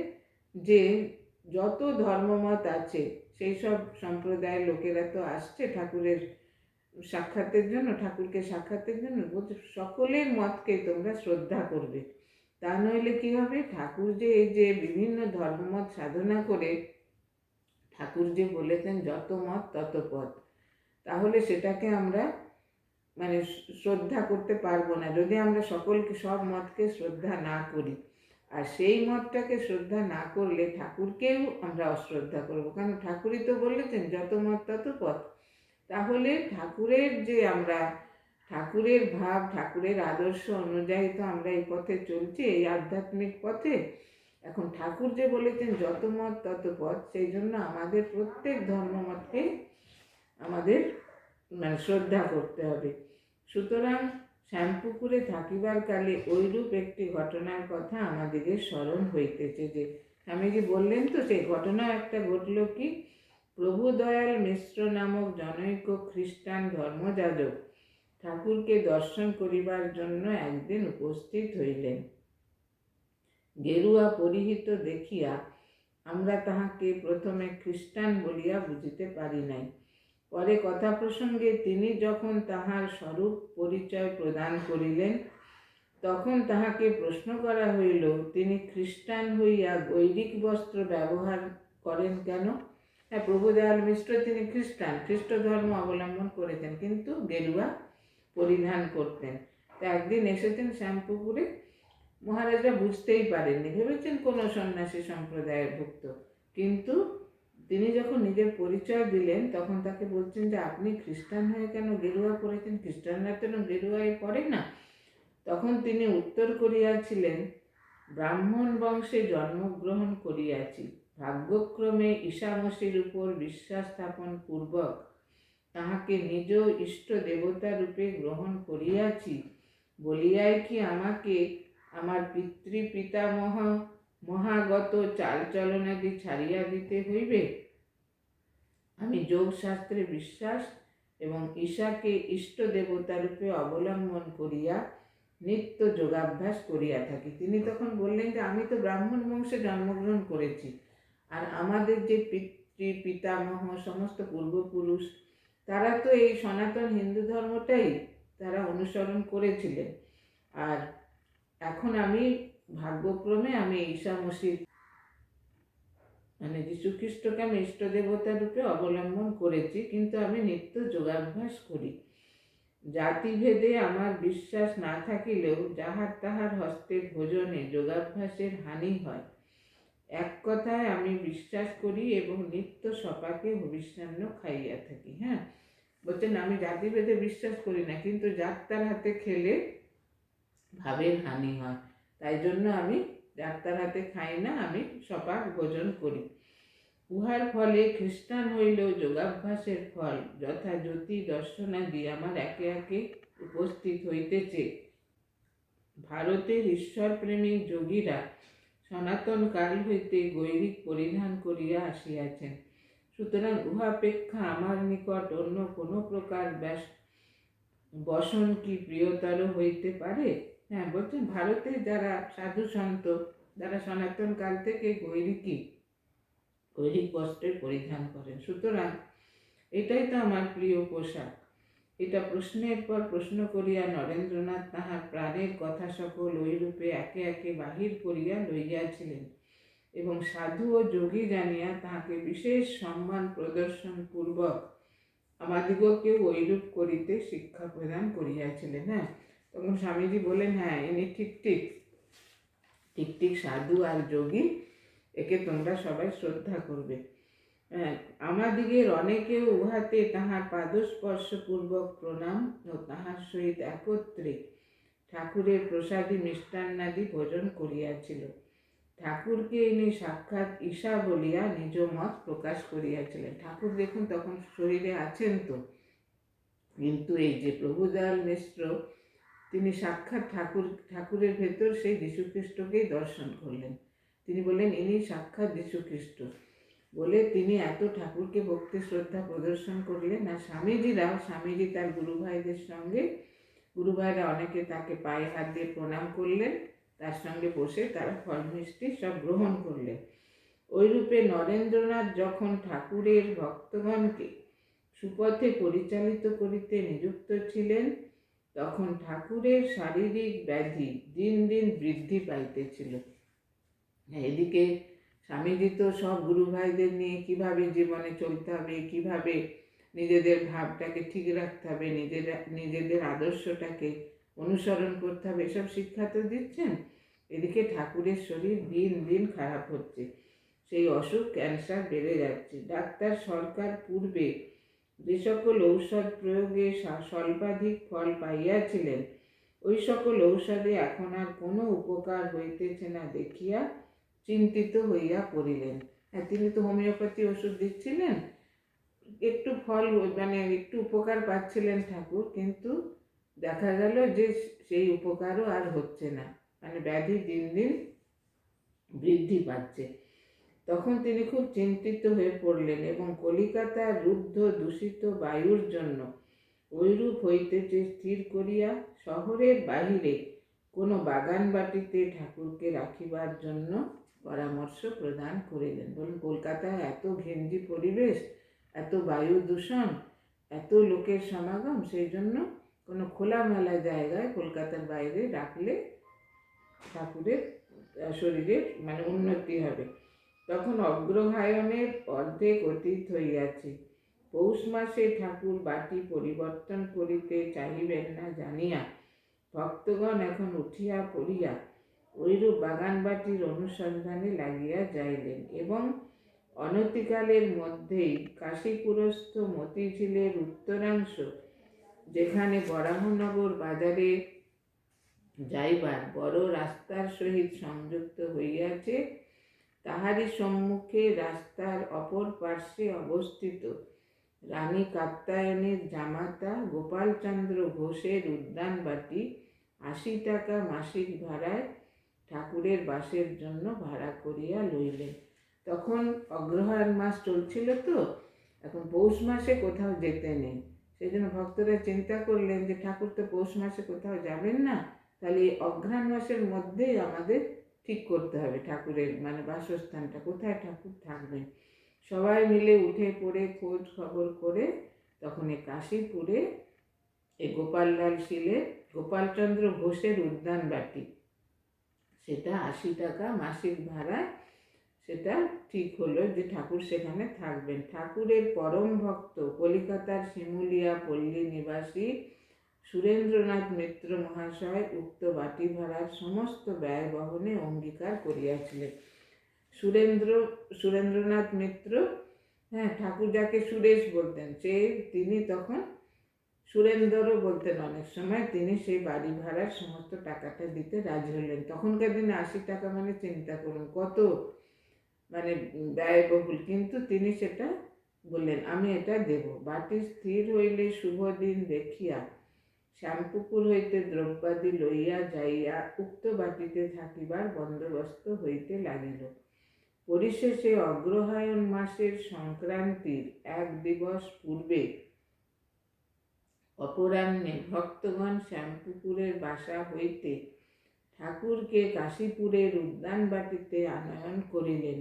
যে যত ধর্মমত আছে সেই সব সম্প্রদায়ের লোকেরা তো আসছে ঠাকুরের সাক্ষাতের জন্য, ঠাকুরকে সাক্ষাতের জন্য, বলছে সকলের মতকে তোমরা শ্রদ্ধা করবে। তা নইলে কি হবে? ঠাকুর যে এই যে বিভিন্ন ধর্মমত সাধনা করে ঠাকুর যে বলেছেন যত মত তত পথ, তাহলে সেটাকে আমরা শ্রদ্ধা করতে পারবো না যদি আমরা সকলকে সব মতকে শ্রদ্ধা না করি। আর সেই মতটাকে শ্রদ্ধা না করলে ঠাকুরকেও আমরা অশ্রদ্ধা করব, কারণ ঠাকুরই তো বলেছেন যত মত তত পথ। তাহলে ঠাকুরের যে আমরা ঠাকুরের ভাব, ঠাকুরের আদর্শ অনুযায়ী তো আমরা এই পথে চলছি, এই আধ্যাত্মিক পথে। এখন ঠাকুর যে বলেছেন যত মত তত পথ, সেই জন্য আমাদের প্রত্যেক ধর্মমতকে আমাদের শ্রদ্ধা করতে হবে। সুতরাং শ্যামপুকুরে থাকিবার কালে ঐরূপ একটি ঘটনার কথা আমাদিগের স্মরণ হইতেছে। যে স্বামীজি বললেন তো, সেই ঘটনা একটা ঘটল কি, প্রভুদয়াল মিশ্র নামক জনৈক খ্রিস্টান ধর্মযাজক ঠাকুরকে দর্শন করিবার জন্য একদিন উপস্থিত হইলেন। গেরুয়া পরিহিত দেখিয়া আমরা তাহাকে প্রথমে খ্রিস্টান বলিয়া বুঝিতে পারি নাই। পরে কথা প্রসঙ্গে তিনি যখন তাহার স্বরূপ পরিচয় প্রদান করিলেন, তখন তাহাকে প্রশ্ন করা হইল, তিনি খ্রিস্টান হইয়া গৈরিক বস্ত্র ব্যবহার করেন কেন? হ্যাঁ, প্রভুদয়াল মিশ্র তিনি খ্রিস্টান, খ্রিস্ট ধর্ম অবলম্বন করেছেন, কিন্তু গেরুয়া পরিধান করতেন। তা একদিন এসেছেন শ্যামপুকুরে, মহারাজরা বুঝতেই পারেননি, ভেবেছেন কোনো সন্ন্যাসী সম্প্রদায়ের ভুক্ত, কিন্তু তিনি যখন নিজের পরিচয় দিলেন তখন তাকে বলছেন যে আপনি খ্রিস্টান হয়ে কেন গেরুয়া পরেছেন? খ্রিস্টানরা তো গেরুয়ায় পরে না। তখন তিনি উত্তর করিয়াছিলেন, ব্রাহ্মণ বংশে জন্মগ্রহণ করিয়াছি, ভাগ্যক্রমে ঈশামসীর উপর বিশ্বাস স্থাপন পূর্বক তাহাকে নিজ ইষ্ট দেবতা রূপে গ্রহণ করিয়াছি বলিয়াই কি আমাকে আমার পিতৃপিতামহ মহাগত চালচলনাদি ছাড়িয়া দিতে হইবে? আমি যোগশাস্ত্রে বিশ্বাস এবং ঈশাকে ইষ্ট দেবতা রূপে অবলম্বন করিয়া নিত্য যোগাভ্যাস করিয়া থাকি। তিনি তখন বললেন যে আমি তো ব্রাহ্মণ বংশে জন্মগ্রহণ করেছি, আর আমাদের যে পিতামহ সমস্ত পূর্বপুরুষ তারা তো এই সনাতন হিন্দু ধর্মটাই তারা অনুসরণ করেছিলেন, আর এখন আমি ভাগ্যক্রমে আমি ঈশামসীর যীশুখ্রিস্টকে আমি ইষ্ট দেবতা রূপে অবলম্বন করেছি, কিন্তু আমি নিত্য যোগাভ্যাস করি। জাতিভেদে আমার বিশ্বাস না থাকিলেও যাহার তাহার হস্তে ভোজনে যোগাভ্যাসের হানি হয়, এক কথায় আমি বিশ্বাস করি এবং নিত্য সপাকে হবিষ্যান্ন খাইয়া থাকি। হ্যাঁ, বলছেন আমি জাতিভেদে বিশ্বাস করি না, কিন্তু যাত্রার হাতে খেলে ভাবের হানি হয়, তাই জন্য আমি যাত্রার হাতে খাই না, আমি সপাক ভোজন করি। উহার ফলে খ্রিস্টান হইলেও যোগাভ্যাসের ফল যথা জ্যোতি দর্শনাদি আমার একে একে উপস্থিত হইতেছে। ভারতের ঈশ্বরপ্রেমী যোগীরা সনাতন কাল হইতে গৈরিক পরিধান করিয়া আসিয়াছেন, সুতরাং উহাপেক্ষা আমার নিকট অন্য কোনো প্রকার বসন কি প্রিয়তর হইতে পারে? হ্যাঁ, বলছেন ভারতের যারা সাধু সন্ত যারা সনাতন কাল থেকে গৈরিক বস্ত্রের পরিধান করেন, সুতরাং এটাই তো আমার প্রিয় পোশাক। এটা প্রশ্নের পর প্রশ্ন করিয়া নরেন্দ্রনাথ তাহার প্রাণের কথা সকল ওইরূপে একে একে বাহির করিয়া লইয়াছিলেন এবং সাধু ও যোগী জানিয়া তাহাকে বিশেষ সম্মান প্রদর্শন পূর্বক আমাদিগকেও ওইরূপ করিতে শিক্ষা প্রদান করিয়াছিলেন। হ্যাঁ, তখন স্বামীজি বলেন, হ্যাঁ ইনি ঠিক সাধু আর যোগী, একে তোমরা সবাই শ্রদ্ধা করবে। আমাদিগের অনেকেও উহাতে তাহার পাদস্পর্শপূর্বক প্রণাম ও তাহার সহিত একত্রে ঠাকুরের প্রসাদী মিষ্টান্নাদি ভোজন করিয়াছিল। ঠাকুরকে ইনি সাক্ষাৎ ঈশা বলিয়া নিজ মত প্রকাশ করিয়াছিলেন। ঠাকুর দেখুন তখন শরীরে আছেন তো, কিন্তু এই যে প্রভুদয়াল মিশ্র তিনি সাক্ষাৎ ঠাকুরের ভেতর সেই যীশুখ্রিস্টকেই দর্শন করলেন। তিনি বললেন ইনি সাক্ষাৎ যীশুখ্রিস্ট বলে তিনি এত ঠাকুরকে ভক্তি শ্রদ্ধা প্রদর্শন করলেন। আর স্বামীজি তার গুরু ভাইদের সঙ্গে, গুরু ভাইরা অনেকে তাকে পায়ে হাত দিয়ে প্রণাম করলেন, তার সঙ্গে বসে তারা ফল মিষ্টি সব গ্রহণ করলেন। ওইরূপে নরেন্দ্রনাথ যখন ঠাকুরের ভক্তগণকে সুপথে পরিচালিত করিতে নিযুক্ত ছিলেন, তখন ঠাকুরের শারীরিক ব্যাধি দিন দিন বৃদ্ধি পাইতেছিল। এদিকে স্বামীজি তো সব গুরু ভাইদের নিয়ে কিভাবে জীবনে চলতে হবে, কিভাবে নিজেদের ভাবটাকে ঠিক রাখতে হবে, নিজেদের আদর্শটাকে অনুসরণ করতে হবে, এসব শিক্ষা তো দিচ্ছেন। এদিকে ঠাকুরের শরীর দিন দিন খারাপ হচ্ছে, সেই অসুখ ক্যান্সার বেড়ে যাচ্ছে। ডাক্তার সরকার পূর্বে যে সকল ঔষধ প্রয়োগে স্বল্পাধিক ফল পাইয়াছিলেন, ওই সকল ঔষধে এখন আর কোনো উপকার হইতেছে না দেখিয়া চিন্তিত হইয়া পড়িলেন। তিনি তো হোমিওপ্যাথি ওষুধ দিচ্ছিলেন, একটু ফল একটু উপকার পাচ্ছিলেন ঠাকুর, কিন্তু দেখা গেল যে সেই উপকারও আর হচ্ছে না, মানে ব্যাধি দিন দিন বৃদ্ধি পাচ্ছে। তখন তিনি খুব চিন্তিত হয়ে পড়লেন এবং কলিকাতার রুদ্ধ দূষিত বায়ুর জন্য ঐরূপ হইতেছে স্থির করিয়া শহরের বাহিরে কোনো বাগান বাটিতে ঠাকুরকে রাখিবার জন্য পরামর্শ প্রদান করিলেন। বলুন, কলকাতায় এত ঘেন্দি পরিবেশ, এত বায়ু দূষণ, এত লোকের সমাগম, সেই জন্য কোনো খোলামেলা জায়গায় কলকাতার বাইরে রাখলে ঠাকুরের শরীরের মানে উন্নতি হবে। তখন অগ্রহায়ণের অর্ধেক অতীত হইয়াছে। পৌষ মাসে ঠাকুর বাটি পরিবর্তন করিতে চাহিবেন না জানিয়া ভক্তগণ এখন উঠিয়া পড়িয়া ঐরূপ বাগান বাটির অনুসন্ধানে লাগিয়া যাইলেন এবং অনতিকালের মধ্যেই কাশীপুরস্থ মতিঝিলের উত্তরাংশ, যেখানে বরাহনগর বাজারে যাইবার বড় রাস্তার সহিত সংযুক্ত হইয়াছে, তাহারই সম্মুখে রাস্তার অপর পার্শ্বে অবস্থিত রানী কাত্যায়নের জামাতা গোপালচন্দ্র ঘোষের উদ্যানবাটি ৮০ টাকা মাসিক ভাড়ায় ঠাকুরের বাসের জন্য ভাড়া করিয়া লইলেন। তখন অগ্রহায়ণ মাস চলছিল, তো এখন পৌষ মাসে কোথাও যেতে নেই। সেই জন্য ভক্তরা চিন্তা করলেন যে ঠাকুর তো পৌষ মাসে কোথাও যাবেন না, তাহলে এই অঘ্রাণ মাসের মধ্যেই আমাদের ঠিক করতে হবে ঠাকুরের মানে বাসস্থানটা, কোথায় ঠাকুর থাকবেন। সবাই মিলে উঠে পড়ে খোঁজ খবর করে তখন এই কাশীপুরে এই গোপাললাল শীলের গোপালচন্দ্র ঘোষের উদ্যানবাটি, সেটা ৮০ টাকা মাসিক ভাড়ায় সেটা ঠিক হলো যে ঠাকুর সেখানে থাকবেন। ঠাকুরের পরম ভক্ত কলিকাতার শিমুলিয়া পল্লী নিবাসী সুরেন্দ্রনাথ মিত্র মহাশয় উক্ত বাটি ভাড়ার সমস্ত ব্যয় বহনে অঙ্গীকার করিয়াছিলেন। সুরেন্দ্রনাথ মিত্র, হ্যাঁ, ঠাকুর যাকে সুরেশ বলতেন, তিনি তখন সুরেন্দ্রও বলতেন অনেক সময়, তিনি সেই বাড়ি ভাড়ার সমস্ত টাকাটা দিতে রাজি হলেন। তখনকার দিনে ৮০ টাকা মানে চিন্তা করুন কত মানে ব্যয়বহুল, কিন্তু তিনি সেটা বললেন আমি এটা দেব। বাটি স্থির হইলে শুভ দিন দেখিয়া শ্যামপুকুর হইতে দ্রব্যাদি লইয়া যাইয়া উক্ত বাটিতে থাকিবার বন্দোবস্ত হইতে লাগিল। পরিশেষে অগ্রহায়ণ মাসের সংক্রান্তির ১ দিবস পূর্বে অপরাহ্নে ভক্তগণ শ্যামপুকুরের বাসা হইতে ঠাকুরকে কাশীপুরের উদ্যানবাটিতে আনয়ন করিলেন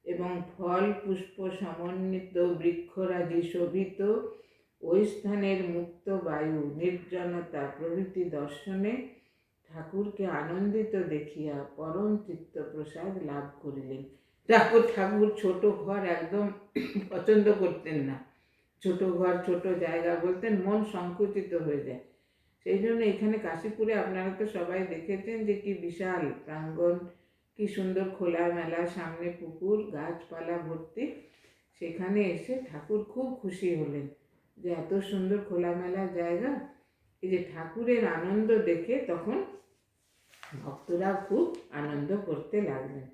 এবং ফল পুষ্প সমন্বিত বৃক্ষরাজি শোভিত ওই স্থানের মুক্ত বায়ু, নির্জনতা প্রভৃতি দর্শনে ঠাকুরকে আনন্দিত দেখিয়া পরম চিত্তপ্রসাদ লাভ করিলেন। ঠাকুর ছোট ঘর একদম পছন্দ করতেন না, ছোট ঘর ছোট জায়গা বলতেন, মন সংকুচিত হয়ে যায়। সেই জন্য এখানে কাশীপুরে আপনারা তো সবাই দেখেছেন যে কি বিশাল প্রাঙ্গণ, কি সুন্দর খোলামেলা, সামনে পুকুর, গাছপালা ভর্তি। সেখানে এসে ঠাকুর খুব খুশি হলেন যে এত সুন্দর খোলামেলা জায়গা। এই যে ঠাকুরের আনন্দ দেখে তখন ভক্তরা খুব আনন্দ করতে লাগলেন।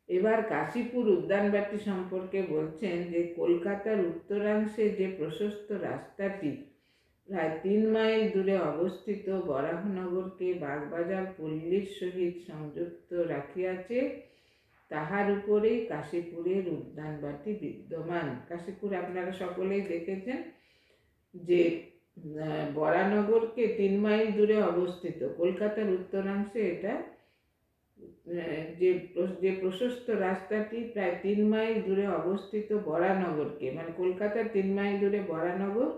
এবার কাশীপুর উদ্যানবাটি সম্পর্কে বলছেন যে কলকাতার উত্তরাংশে যে প্রশস্ত রাস্তাটি প্রায় ৩ মাইল দূরে অবস্থিত বরাহনগরকে বাগবাজার পল্লীর সহিত সংযুক্ত রাখিয়াছে, তাহার উপরেই কাশীপুরের উদ্যানবাটি বিদ্যমান। কাশীপুর আপনারা সকলেই দেখেছেন যে বরানগরকে ৩ মাইল দূরে অবস্থিত, কলকাতার উত্তরাংশে এটা যে প্রশস্ত রাস্তাটি প্রায় ৩ মাইল দূরে অবস্থিত বরানগরকে, মানে কলকাতার ৩ মাইল দূরে বরানগর,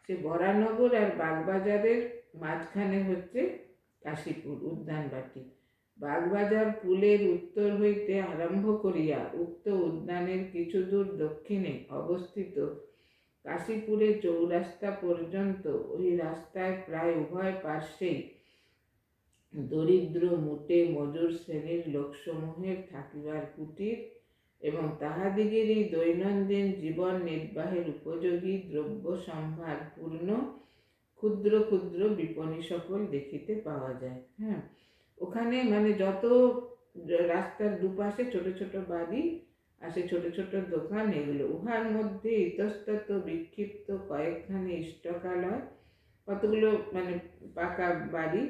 সে বরানগর আর বাগবাজারের মাঝখানে হচ্ছে কাশীপুর উদ্যানবাটি। বাগবাজার পুলের উত্তর হইতে আরম্ভ করিয়া উক্ত উদ্যানের কিছু দূর দক্ষিণে অবস্থিত কাশীপুরে চৌরাস্তা পর্যন্ত ওই রাস্তায় প্রায় উভয় পার্শ্বেই দরিদ্র মোটে মজুর শ্রেণীর লোকসমূহের থাকিবার কুটির এবং তাহাদিগেরই দৈনন্দিন জীবন নির্বাহের উপযোগী দ্রব্য সম্ভার পূর্ণ ক্ষুদ্র ক্ষুদ্র বিপণী সকল দেখিতে পাওয়া যায়। হ্যাঁ, ওখানে মানে যত রাস্তার দুপাশে ছোট ছোট বাড়ি আর সে ছোট ছোট দোকান, এগুলো উহার মধ্যে ইতস্তত বিক্ষিপ্ত কয়েকখানি ইষ্টকালয় কতগুলো মানে পাকা বাড়ি,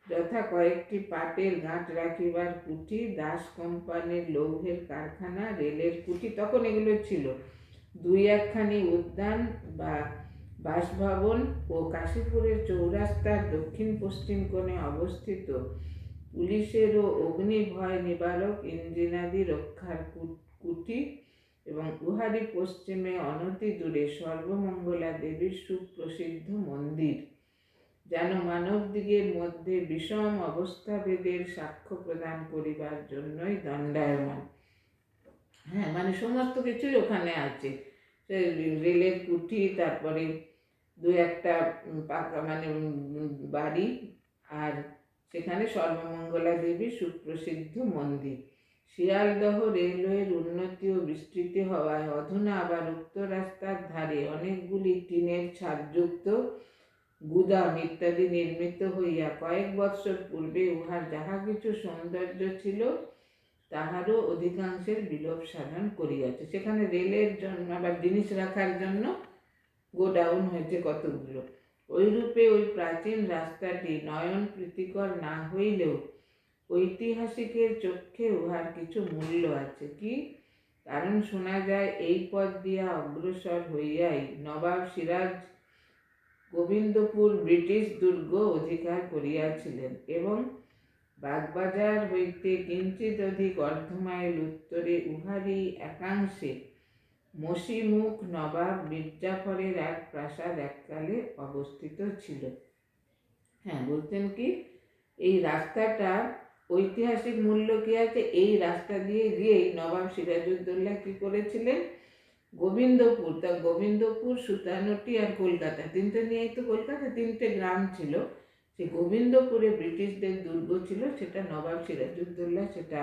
যথা কয়েকটি পাটের গাঁট রাখিবার কুঠি, দাস কোম্পানির লৌহের কারখানা, রেলের কুঠি, তখন এগুলো ছিল, দুই একখানি উদ্যান বা বাসভবন ও কাশীপুরের চৌরাস্তার দক্ষিণ পশ্চিম কোণে অবস্থিত পুলিশের ও অগ্নি ভয় নিবারক ইঞ্জিনাদি রক্ষার কুঠি এবং উহারই পশ্চিমে অনতি দূরে সর্বমঙ্গলা দেবীর সুপ্রসিদ্ধ মন্দির, যেন মানবদিগের মধ্যে বিষম অবস্থাভেদের সাক্ষ্য প্রদান করিবার জন্যই দণ্ডায়মান। হ্যাঁ, মানে সমস্ত কিছুই ওখানে আছে, রেলের কুঠি, তারপরে দু একটা পাকা মানে বাড়ি, আর সেখানে সর্বমঙ্গলা দেবীর সুপ্রসিদ্ধ মন্দির। শিয়ালদহ রেলওয়ের উন্নতি ও বিস্তৃতি হওয়ায় অধুনা আবার উক্ত রাস্তার ধারে অনেকগুলি টিনের ছাদযুক্ত গুদাম ইত্যাদি নির্মিত হইয়া কয়েক বৎসর পূর্বে উহার যাহা কিছু সৌন্দর্য ছিল তাহারও অধিকাংশের বিলোপ সাধন করিয়াছে। সেখানে রেলের জন্য আবার জিনিস রাখার জন্য গোডাউন হয়েছে কতগুলো। ওইরূপে ওই প্রাচীন রাস্তাটি নয়ন প্রীতিকর না হইলেও ঐতিহাসিকের চক্ষে উহার কিছু মূল্য আছে। কি কারণ শোনা যায় এই পথ দিয়া অগ্রসর হইয়াই নবাব সিরাজ গোবিন্দপুর ব্রিটিশ দুর্গ অধিকার করিয়াছিলেন এবং বাগবাজার হইতে কিঞ্চিত অধিক অর্ধমাইল উত্তরে উহারই একাংশে মসিমুখ নবাব মির্জাফরের এক প্রাসাদ এককালে অবস্থিত ছিল। হ্যাঁ, বলতেন কি এই রাস্তাটা ঐতিহাসিক মূল্য কি আছে, এই রাস্তা দিয়ে গিয়েই নবাব সিরাজউদ্দৌলা কি করেছিলেন, গোবিন্দপুর, তা গোবিন্দপুর, সুতানুটি আর কলকাতা, তিনটে নিয়েই তো কলকাতা, তিনটে গ্রাম ছিল, সেই গোবিন্দপুরে ব্রিটিশদের দুর্গ ছিল, সেটা নবাব সিরাজউদ্দৌলা সেটা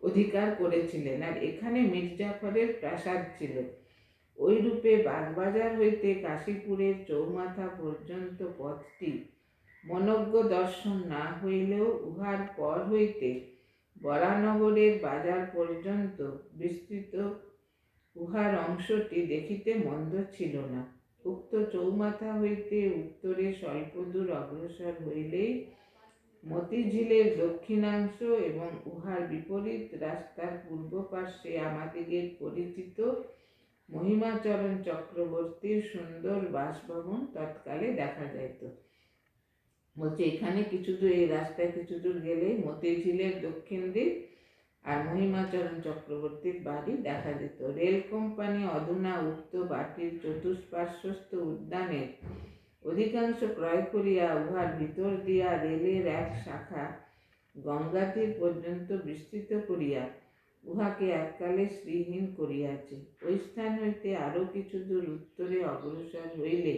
অধিকার করেছিলেন, আর এখানে মির্জাফরের প্রাসাদ ছিল। ওইরূপে বাগবাজার হইতে কাশীপুরের চৌমাথা পর্যন্ত পথটি মনজ্ঞ দর্শন না হইলেও উহার পর হইতে বরানগরের বাজার পর্যন্ত বিস্তৃত উহার অংশটি দেখিতে মন্দ ছিল না। উক্ত চৌমাথা হইতে উত্তরে স্বল্পদূর অগ্রসর হইলেই মতিঝিলের দক্ষিণাংশ এবং উহার বিপরীত রাস্তার পূর্ব পার্শ্বে আমাদিগের পরিচিত মহিমাচরণ চক্রবর্তীর সুন্দর বাসভবন তৎকালে দেখা যাইত। বলছে এখানে কিছু দূর, এই রাস্তায় কিছু দূর গেলেই মতিঝিলের দক্ষিণ দিক আর মহিমাচরণ চক্রবর্তীর বাড়ি দেখা যেত। রেল কোম্পানি অধুনা উক্ত বাটির চতুষ্পার্শ্বস্থ উদ্যানের অধিকাংশ ক্রয় করিয়া উহার ভিতর দিয়া রেলের এক শাখা গঙ্গাতীর পর্যন্ত বিস্তৃত করিয়া উহাকে এককালে শ্রীহীন করিয়াছে। ওই স্থান হইতে আরও কিছু দূর উত্তরে অগ্রসর হইলে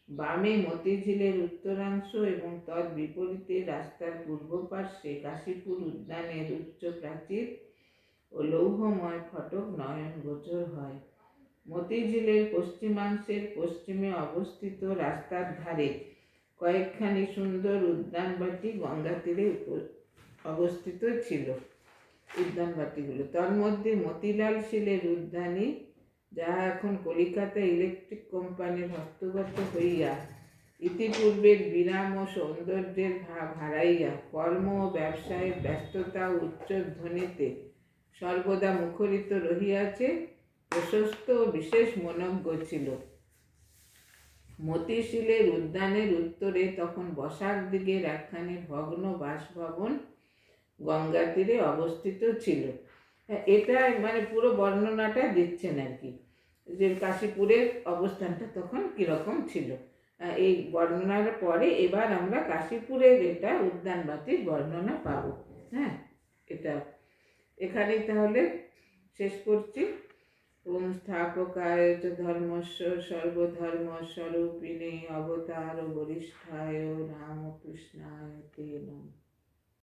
বামে মতিঝিলের উত্তরাংশ এবং তৎ বিপরীতে রাস্তার পূর্ব পার্শ্বে কাশীপুর উদ্যানের উচ্চ প্রাচীর ও লৌহময় ফটক নয়ন গোচর হয়। মতিঝিলের পশ্চিমাংশের পশ্চিমে অবস্থিত রাস্তার ধারে কয়েকখানি সুন্দর উদ্যানবাটি গঙ্গা তীরে অবস্থিত ছিল। উদ্যানবাটিগুলো তন্মধ্যে মতিলাল শীলের উদ্যানী, যাহা এখন কলিকাতা ইলেকট্রিক কোম্পানির হস্তগত হইয়া ইতিপূর্বের বিরাম ও সৌন্দর্যের ভাব হারাইয়া কর্ম ও ব্যবসায়ের ব্যস্ততা ও উচ্চধ্বনিতে সর্বদা মুখরিত রহিয়াছে, প্রশস্ত ও বিশেষ মনোজ্ঞ ছিল। মতিশীলের উদ্যানের উত্তরে তখন বসাক দিকের একখানি ভগ্ন বাসভবন গঙ্গা তীরে অবস্থিত ছিল। এটা মানে পুরো বর্ণনাটা দিচ্ছেন আর কি, যে কাশীপুরের অবস্থানটা তখন কীরকম ছিল। এই বর্ণনার পরে এবার আমরা কাশীপুরের এটা উদ্যানবাটির বর্ণনা পাব। হ্যাঁ, এটা এখানেই তাহলে শেষ করছি। ওম স্থাপকায় চ ধর্মস্য সর্বধর্ম স্বরূপিণে অবতার বরিষ্ঠায় রামকৃষ্ণায় তে নমঃ।